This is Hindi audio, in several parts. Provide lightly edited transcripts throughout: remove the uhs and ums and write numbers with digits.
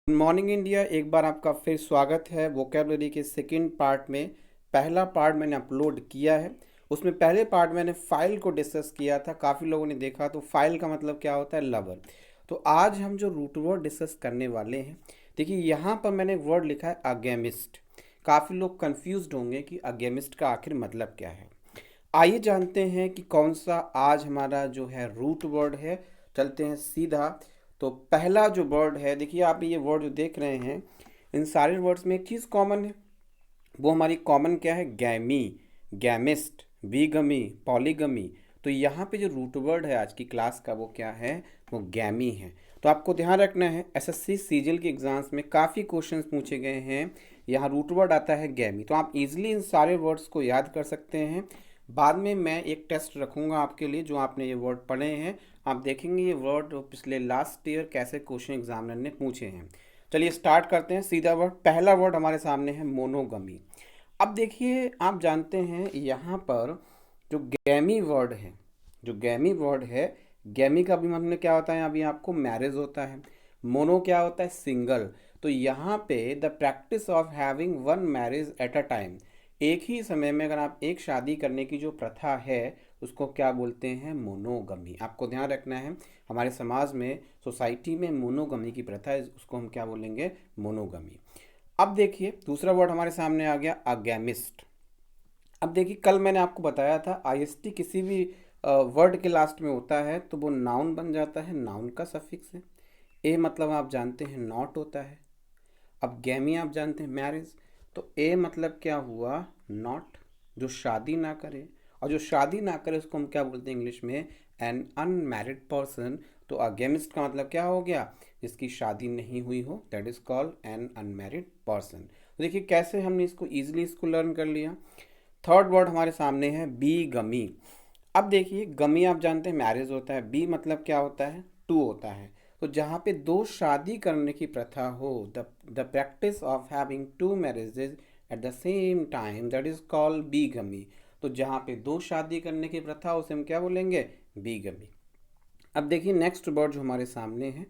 Good morning India. एक बार आपका फिर स्वागत है वोकेबलरी के सेकंड पार्ट में। पहला पार्ट मैंने अपलोड किया है। उसमें पहले पार्ट मैंने फाइल को डिस्कस किया था, काफ़ी लोगों ने देखा। तो फाइल का मतलब क्या होता है? लवर। तो आज हम जो रूट वर्ड डिस्कस करने वाले हैं, देखिए यहाँ पर मैंने एक वर्ड लिखा है अगेमिस्ट। काफ़ी लोग कंफ्यूज्ड होंगे कि अगेमिस्ट का आखिर मतलब क्या है। आइए जानते हैं कि कौन सा आज हमारा जो है रूट वर्ड है। चलते हैं सीधा। तो पहला जो वर्ड है, देखिए आप ये वर्ड जो देख रहे हैं, इन सारे वर्ड्स में एक चीज़ कॉमन है। वो हमारी कॉमन क्या है? गैमी, गैमिस्ट, बीगमी, पॉलीगमी। तो यहाँ पे जो रूट वर्ड है आज की क्लास का, वो क्या है? वो गैमी है। तो आपको ध्यान रखना है, एसएससी सीजीएल के एग्जाम्स में काफ़ी क्वेश्चंस पूछे गए हैं, यहाँ रूट वर्ड आता है गैमी। तो आप इजीली इन सारे वर्ड्स को याद कर सकते हैं। बाद में मैं एक टेस्ट रखूँगा आपके लिए, जो आपने ये वर्ड पढ़े हैं आप देखेंगे ये वर्ड पिछले लास्ट ईयर कैसे क्वेश्चन एग्जामिनर ने पूछे हैं। चलिए स्टार्ट करते हैं सीधा वर्ड। पहला वर्ड हमारे सामने है मोनोगमी। अब देखिए आप जानते हैं यहाँ पर जो गैमी वर्ड है, जो गैमी वर्ड है, गैमी का भी मतलब क्या होता है? अभी आपको मैरिज होता है। मोनो क्या होता है? सिंगल। तो यहाँ पे the practice of having one marriage at a time, एक ही समय में अगर आप एक शादी करने की जो प्रथा है उसको क्या बोलते हैं? मोनोगमी। आपको ध्यान रखना है, हमारे समाज में, सोसाइटी में मोनोगमी की प्रथा है, उसको हम क्या बोलेंगे? मोनोगमी। अब देखिए दूसरा वर्ड हमारे सामने आ गया अगेमिस्ट। अब देखिए कल मैंने आपको बताया था आईएसटी किसी भी वर्ड के लास्ट में होता है तो वो नाउन बन जाता है, नाउन का सफिक्स है। ए मतलब आप जानते हैं नॉट होता है। अब गैमी आप जानते हैं मैरिज। तो ए मतलब क्या हुआ? नॉट, जो शादी ना करे। और जो शादी ना करे उसको हम क्या बोलते हैं इंग्लिश में? An unmarried person. तो अगेंस्ट का मतलब क्या हो गया? जिसकी शादी नहीं हुई हो, that is called an unmarried person. तो देखिए कैसे हमने इसको ईजिली इसको लर्न कर लिया। थर्ड वर्ड हमारे सामने है बी गमी। अब देखिए गमी आप जानते हैं मैरिज होता है, बी मतलब क्या होता है? टू होता है। तो जहाँ पे दो शादी करने की प्रथा हो, the practice of having two marriages at the same time, that is called bigamy. तो जहाँ पे दो शादी करने की प्रथा उसे हम क्या बोलेंगे? बीगमी। अब देखिए नेक्स्ट वर्ड जो हमारे सामने है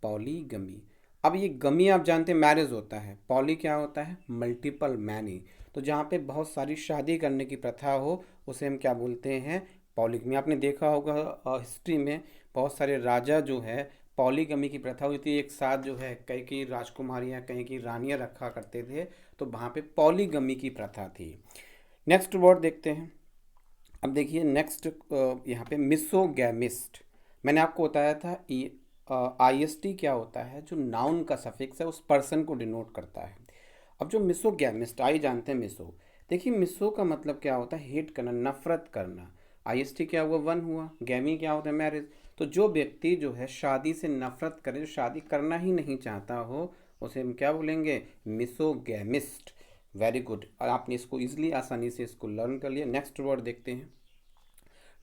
पॉलीगमी। अब ये गमी आप जानते हैं मैरिज होता है, पॉली क्या होता है? Multiple many. तो जहाँ पे बहुत सारी शादी करने की प्रथा हो उसे हम क्या बोलते हैं? पॉलीगमी। आपने देखा होगा हिस्ट्री में बहुत सारे राजा जो है पॉलीगमी की प्रथा हुई थी, एक साथ जो है कई की राजकुमारियाँ कहीं की रानियाँ रखा करते थे। तो वहाँ पे पॉलीगमी की प्रथा थी। नेक्स्ट वर्ड देखते हैं। अब देखिए नेक्स्ट यहाँ पे मिसोगैमिस्ट। मैंने आपको बताया था आईएसटी क्या होता है? जो नाउन का सफिक्स है उस पर्सन को डिनोट करता है। अब जो मिसोगैमिस्ट, आई जानते हैं मिसो। देखिए मिसो का मतलब क्या होता है? हेट करना, नफरत करना। आईएसटी क्या हुआ? वन हुआ। गैमी क्या होता है? मैरिज। तो जो व्यक्ति जो है शादी से नफरत करे, जो शादी करना ही नहीं चाहता हो, उसे हम क्या बोलेंगे? मिसोगैमिस्ट। वेरी गुड, और आपने इसको इजीली आसानी से इसको लर्न कर लिया। नेक्स्ट वर्ड देखते हैं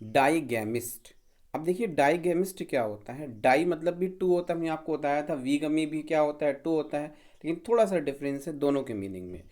डाईगैमिस्ट। अब देखिए डाईगैमिस्ट क्या होता है? डाई मतलब भी टू होता है, मैंने आपको बताया था। वीगमी भी क्या होता है? टू होता है। लेकिन थोड़ा सा डिफरेंस है दोनों के मीनिंग में।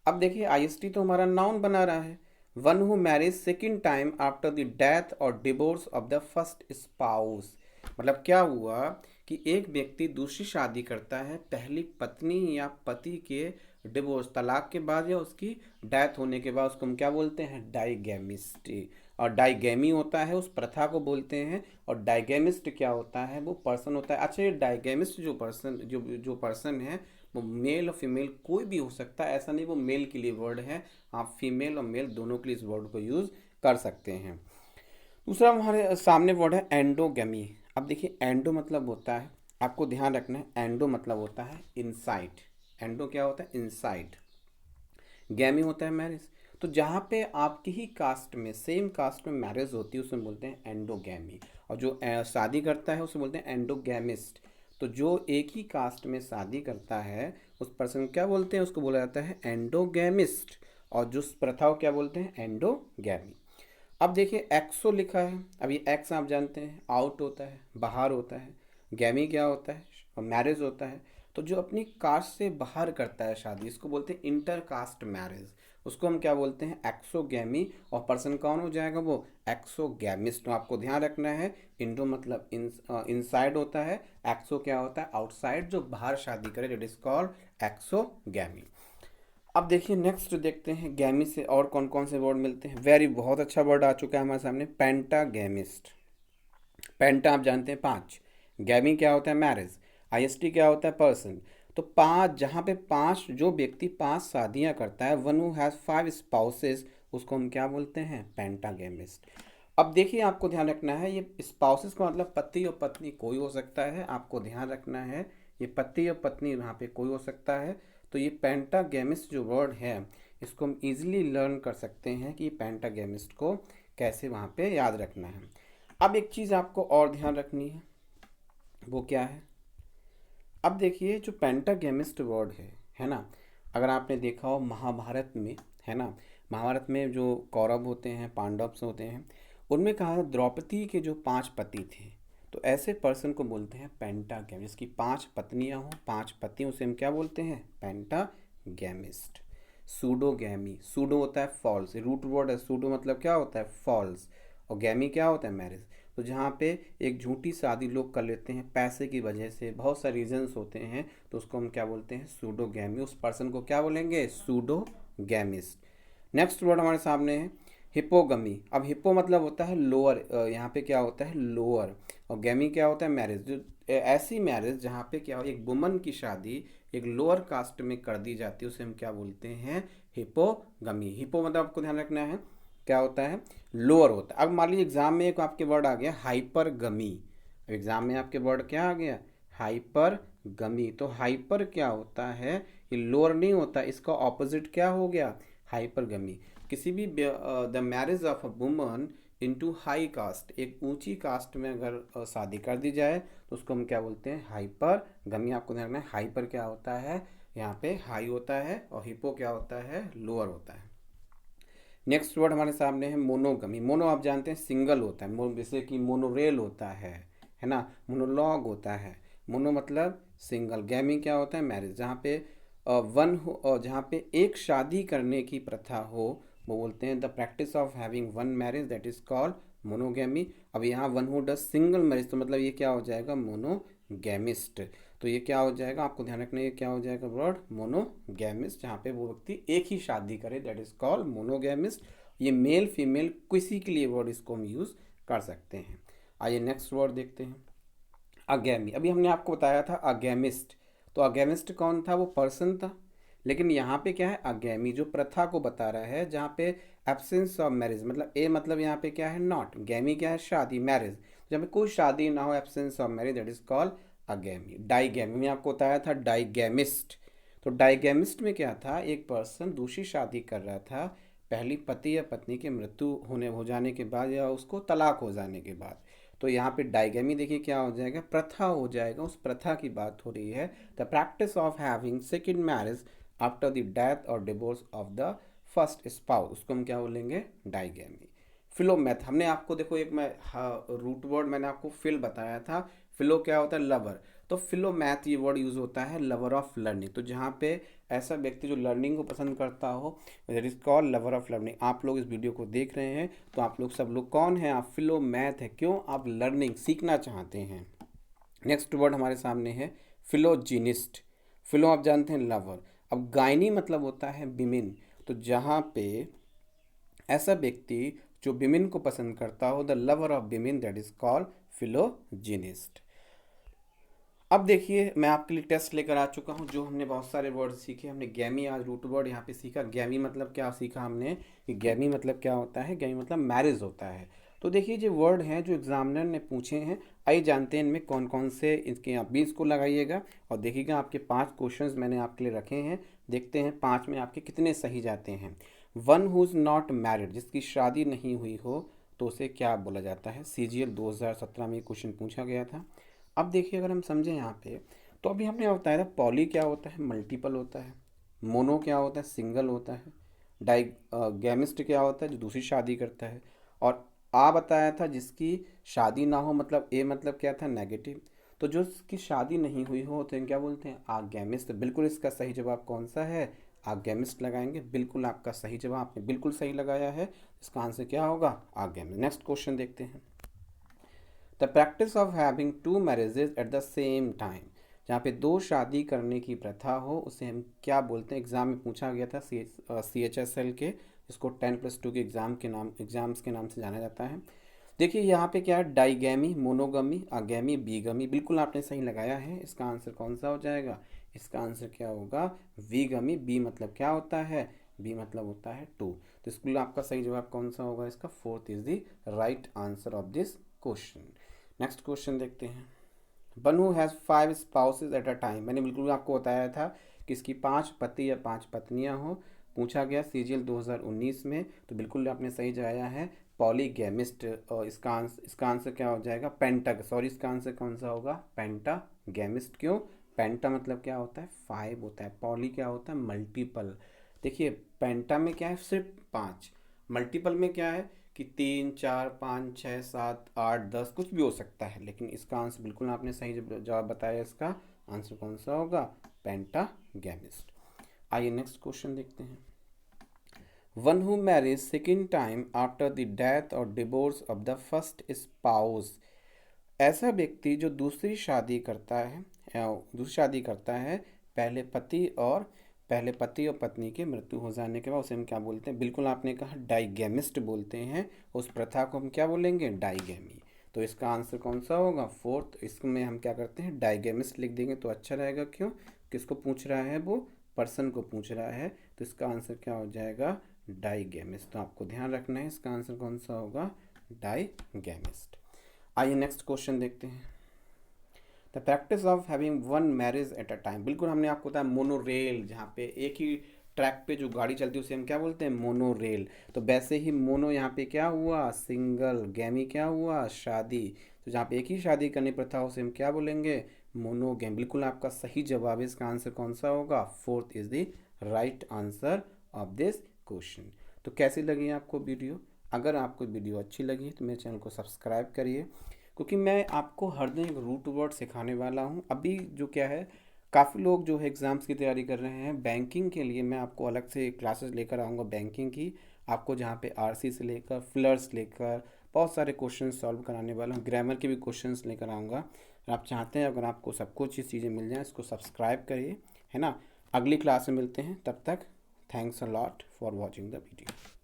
अब देखिए आईएसटी तो हमारा नाउन बना रहा है। One who marriage second time after the death और divorce of the first spouse. मतलब क्या हुआ कि एक व्यक्ति दूसरी शादी करता है पहली पत्नी या पति के डिवोर्स, तलाक के बाद या उसकी डेथ होने के बाद, उसको हम क्या बोलते हैं? डाईगैमिस्टी। और डाईगैमी होता है उस प्रथा को बोलते हैं। और डाईगैमिस्ट क्या होता है? वो पर्सन होता है। अच्छा, ये डाईगैमिस्ट जो पर्सन है वो मेल और फीमेल कोई भी हो सकता है, ऐसा नहीं वो मेल के लिए वर्ड है। आप फीमेल और मेल दोनों के लिए इस वर्ड को यूज़ कर सकते हैं। दूसरा हमारे सामने वर्ड है एंडोगेमी। अब देखिए एंडो मतलब होता है, आपको ध्यान रखना है, एंडो मतलब होता है इनसाइड। एंडो क्या होता है? इनसाइड। गैमी होता है मैरिज। तो जहाँ पे आपकी ही कास्ट में, सेम कास्ट में मैरिज होती है उसे बोलते हैं एंडोगैमी। और जो शादी करता है उसे बोलते हैं एंडोगैमिस्ट। तो जो एक ही कास्ट में शादी करता है उस पर्सन को क्या बोलते हैं? उसको बोला जाता है एंडोगैमिस्ट। और जो प्रथा को क्या बोलते हैं? एंडोगैमी। अब देखिए एक्सो लिखा है। अब ये एक्स आप जानते हैं आउट होता है, बाहर होता है। गैमी क्या होता है? मैरिज होता है। तो जो अपनी कास्ट से बाहर करता है शादी, इसको बोलते हैं इंटर कास्ट मैरिज। उसको हम क्या बोलते हैं? एक्सोगैमी। और पर्सन कौन हो जाएगा? वो एक्सोगैमिस्ट। तो आपको ध्यान रखना है, इंडो मतलब इनसाइड होता है, एक्सो क्या होता है? आउटसाइड, जो बाहर शादी करे, दैट इज कॉल्ड एक्सोगैमी। अब देखिए नेक्स्ट देखते हैं गैमी से और कौन कौन से वर्ड मिलते हैं। वेरी बहुत अच्छा वर्ड आ चुका है हमारे सामने, पेंटागैमिस्ट। पेंटा आप जानते हैं 5, गैमी क्या होता है? मैरिज, आईएसटी क्या होता है? पर्सन। तो 5, जहाँ पे 5 जो व्यक्ति 5 शादियाँ करता है, वन हु हैज़ 5 स्पाउसेस, उसको हम क्या बोलते हैं? पेंटागेमिस्ट। अब देखिए आपको ध्यान रखना है, ये स्पाउसेस का मतलब पति और पत्नी कोई हो सकता है, आपको ध्यान रखना है, ये पति और पत्नी यहाँ पे कोई हो सकता है। तो ये पेंटागेमिस्ट जो वर्ड है, इसको हम इजीली लर्न कर सकते हैं कि पेंटागेमिस्ट को कैसे वहाँ पे याद रखना है। अब एक चीज़ आपको और ध्यान रखनी है, वो क्या है? अब देखिए जो पेंटागेमिस्ट वर्ड है ना, अगर आपने देखा हो महाभारत में, है ना, महाभारत में जो कौरव होते हैं, पांडव्स होते हैं, उनमें कहा द्रौपदी के जो 5 पति थे, तो ऐसे पर्सन को बोलते हैं पेंटागेमिस्ट। जिसकी 5 पत्नियां हों, 5 पति, उसे हम क्या बोलते हैं? पेंटागेमिस्ट। सूडोगैमी, सूडो होता है फॉल्स, रूट वर्ड है सूडो, मतलब क्या होता है? फॉल्स। और गैमी क्या होता है? मैरिज। तो जहाँ पे एक झूठी शादी लोग कर लेते हैं पैसे की वजह से, बहुत सारे रीजंस होते हैं, तो उसको हम क्या बोलते हैं? सूडोगैमी। उस पर्सन को क्या बोलेंगे? सूडोगैमिस्ट। नेक्स्ट वर्ड हमारे सामने है हिपोगमी। अब हिप्पो मतलब होता है लोअर, यहाँ पे क्या होता है? लोअर। और गैमी क्या होता है? मैरिज। जो ऐसी मैरिज जहाँ पे क्या हो, एक वुमन की शादी एक लोअर कास्ट में कर दी जाती है, उसे हम क्या बोलते हैं? हिपोगमी। हिपो मतलब आपको ध्यान रखना है क्या होता है? लोअर होता है। अब मान लीजिए एग्जाम में एक आपके वर्ड आ गया हाइपरगमी। एग्जाम में आपके वर्ड क्या आ गया? हाइपरगमी। तो हाइपर क्या होता है? ये लोअर नहीं होता, इसका ऑपोजिट क्या हो गया? हाइपरगमी। किसी भी the marriage of a woman into high cast, एक ऊंची कास्ट में अगर शादी कर दी जाए तो उसको हम क्या बोलते हैं? हाइपरगमी। आपको ध्यान रखना है, हाइपर क्या होता है? यहाँ पे हाई होता है, और हिपो क्या होता है? लोअर होता है। नेक्स्ट वर्ड हमारे सामने है मोनोगमी। मोनो आप जानते हैं सिंगल होता है, जैसे कि मोनोरेल होता है ना, मोनोलॉग होता है। मोनो मतलब सिंगल, गैमी क्या होता है? मैरिज। जहाँ पे वन हो, जहाँ पे एक शादी करने की प्रथा हो, वो बोलते हैं the practice of having one marriage, that is called monogamy. अब यहाँ one who does single marriage, तो मतलब ये क्या हो जाएगा? मोनोगैमिस्ट। तो ये क्या हो जाएगा? आपको ध्यान रखना है, ये क्या हो जाएगा? वर्ड मोनोगैमिस्ट, जहाँ पे वो व्यक्ति एक ही शादी करे, दैट इज कॉल्ड मोनोगैमिस्ट। ये मेल फीमेल किसी के लिए वर्ड इसको हम यूज़ कर सकते हैं। आइए नेक्स्ट वर्ड देखते हैं, अगैमी। अभी हमने आपको बताया था अगैमिस्ट, तो अगैमिस्ट कौन था? वो पर्सन था। लेकिन यहाँ पे क्या है? अगैमी, जो प्रथा को बता रहा है, जहाँ पे एब्सेंस ऑफ मैरिज, मतलब ए मतलब यहाँ पे क्या है? नॉट। गैमी क्या है? शादी, मैरिज। जब पे कोई शादी ना हो, absence of marriage, that is called agamy. डाइगैमी में आपको बताया था डाइगैमिस्ट। तो डाइगैमिस्ट में क्या था? एक पर्सन दूसरी शादी कर रहा था पहली पति या पत्नी की मृत्यु हो जाने के बाद, या उसको तलाक हो जाने के बाद। तो यहाँ पे डाइगेमी देखिए क्या हो जाएगा? प्रथा हो जाएगा, उस प्रथा की बात हो रही है। The practice of having second marriage after the death और divorce of the first spouse, उसको हम क्या बोलेंगे? डाइगेमी। फिलोमैथ, हमने आपको देखो एक मैं रूट वर्ड मैंने आपको फिल बताया था। फिलो क्या होता है? लवर। तो फिलोमैथ ये वर्ड यूज होता है लवर ऑफ लर्निंग। तो जहाँ पे ऐसा व्यक्ति जो लर्निंग को पसंद करता हो, that is called lover of learning. आप लोग इस वीडियो को देख रहे हैं तो आप लोग सब लोग कौन हैं? आप फिलोमैथ है। क्यों? आप लर्निंग सीखना चाहते हैं। नेक्स्ट वर्ड हमारे सामने है फिलोजिनिस्ट। फिलो आप जानते हैं लवर। अब गायनी मतलब होता है विमेन। तो जहाँ पे ऐसा व्यक्ति जो विमेन को पसंद करता हो, the lover of women, that is called फिलोजिनिस्ट। अब देखिए मैं आपके लिए टेस्ट लेकर आ चुका हूँ, जो हमने बहुत सारे वर्ड सीखे। हमने गैमी आज रूट वर्ड यहाँ पे सीखा। गैमी मतलब क्या सीखा हमने? कि गैमी मतलब क्या होता है? गैमी मतलब मैरिज होता है। तो देखिए जो वर्ड हैं जो एग्जामिनर ने पूछे हैं, आइए जानते हैं इनमें कौन कौन से, इसके आप 20 को लगाइएगा और देखिएगा आपके 5 क्वेश्चंस मैंने आपके लिए रखे हैं। देखते हैं 5 में आपके कितने सही जाते हैं। One who is not married, जिसकी शादी नहीं हुई हो, तो उसे क्या बोला जाता है? CGL 2017 में ये क्वेश्चन पूछा गया था। अब देखिए अगर हम समझें यहाँ पे, तो अभी हमने बताया था पॉली क्या होता है? मल्टीपल होता है। मोनो क्या होता है? सिंगल होता है। डाई गैमिस्ट क्या होता है? जो दूसरी शादी करता है। और आ बताया था जिसकी शादी ना हो, मतलब ए मतलब क्या था? नेगेटिव। तो जो इसकी शादी नहीं हुई हो तो हम क्या बोलते हैं, आगैमिस्ट। तो बिल्कुल इसका सही जवाब कौन सा है, आगैमिस्ट लगाएंगे। बिल्कुल आपका सही जवाब, आपने बिल्कुल सही लगाया है। इसका आंसर क्या होगा, आगैमिस्ट। नेक्स्ट क्वेश्चन देखते हैं। The practice of having two marriages at the same time, जहाँ पे दो शादी करने की प्रथा हो उसे हम क्या बोलते हैं। एग्जाम में पूछा गया था CHSL के, जिसको 10+2 के एग्जाम्स के नाम से जाना जाता है। देखिए यहाँ पे क्या है, डाइगैमी, मोनोगमी, अगैमी, बीगमी। बिल्कुल आपने सही लगाया है। इसका आंसर कौन सा हो जाएगा, इसका आंसर क्या होगा, वीगमी। बी मतलब क्या होता है, बी मतलब होता है 2। तो इसको आपका सही जवाब कौन सा होगा, इसका 4th is the right answer of this question. Next question देखते हैं। One who has 5 spouses at a time, मैंने बिल्कुल आपको बताया था कि इसकी 5 पति या 5 पत्नियां हो। पूछा गया CGL 2019 में, तो बिल्कुल आपने सही जवाया है, पॉलीगैमिस्ट। और इसका आंसर क्या हो जाएगा, इसका आंसर कौन सा होगा, पेंटागैमिस्ट। क्यों, पेंटा मतलब क्या होता है, 5 होता है, पॉली क्या होता है, मल्टीपल। देखिए पेंटा में क्या है, सिर्फ 5, मल्टीपल में क्या है कि 3 4 5 6 7 8 10 कुछ भी हो सकता है। लेकिन इसका आंसर बिल्कुल आपने सही जवाब बताया। इसका आंसर कौन सा होगा, पेंटागैमिस्ट। आइए नेक्स्ट क्वेश्चन देखते हैं। One who marriage second time after the death और divorce of the first spouse, ऐसा व्यक्ति जो दूसरी शादी करता है पहले पति और पत्नी की मृत्यु हो जाने के बाद, उसे हम क्या बोलते हैं, बिल्कुल आपने कहा डाइगेमिस्ट बोलते हैं। उस प्रथा को हम क्या बोलेंगे, डाइगेमी। तो इसका आंसर कौन सा होगा, 4th। इसमें हम क्या करते हैं, डाइगेमिस्ट लिख देंगे तो अच्छा रहेगा। क्यों, किसको पूछ रहा है, वो पर्सन को पूछ रहा है। तो इसका आंसर क्या हो जाएगा, डाइगेमिस्ट। तो आपको ध्यान रखना है, इसका आंसर कौन सा होगा, डाइगेमिस्ट। आइए नेक्स्ट क्वेश्चन देखते हैं। The practice of having one marriage at a time, बिल्कुल हमने आपको बताया मोनोरेल, जहाँ पे एक ही ट्रैक पे जो गाड़ी चलती है उसे हम क्या बोलते हैं, मोनोरेल। तो वैसे ही मोनो यहाँ पे क्या हुआ, सिंगल, गैमी क्या हुआ, शादी। तो जहाँ पे एक ही शादी करने प्रथा उसे हम क्या बोलेंगे, मोनोगैम। बिल्कुल आपका सही जवाब है। इसका आंसर कौन सा होगा, 4th is the right answer of this question. तो कैसी लगी आपको वीडियो, अगर आपको वीडियो अच्छी लगी तो मेरे चैनल को सब्सक्राइब करिए, क्योंकि मैं आपको हर दिन एक रूट वर्ड सिखाने वाला हूँ। अभी जो क्या है, काफ़ी लोग जो है एग्ज़ाम्स की तैयारी कर रहे हैं बैंकिंग के लिए, मैं आपको अलग से क्लासेस लेकर आऊँगा बैंकिंग की। आपको जहाँ पे RC से लेकर फ्लर्स लेकर बहुत सारे क्वेश्चन सॉल्व कराने वाला हूँ, ग्रामर के भी क्वेश्चंस लेकर आऊँगा। अगर आप चाहते हैं, अगर आपको सब कुछ चीज़ें मिल जाएँ, इसको सब्सक्राइब करिए, है ना। अगली क्लास में मिलते हैं, तब तक thanks a lot for watching the video.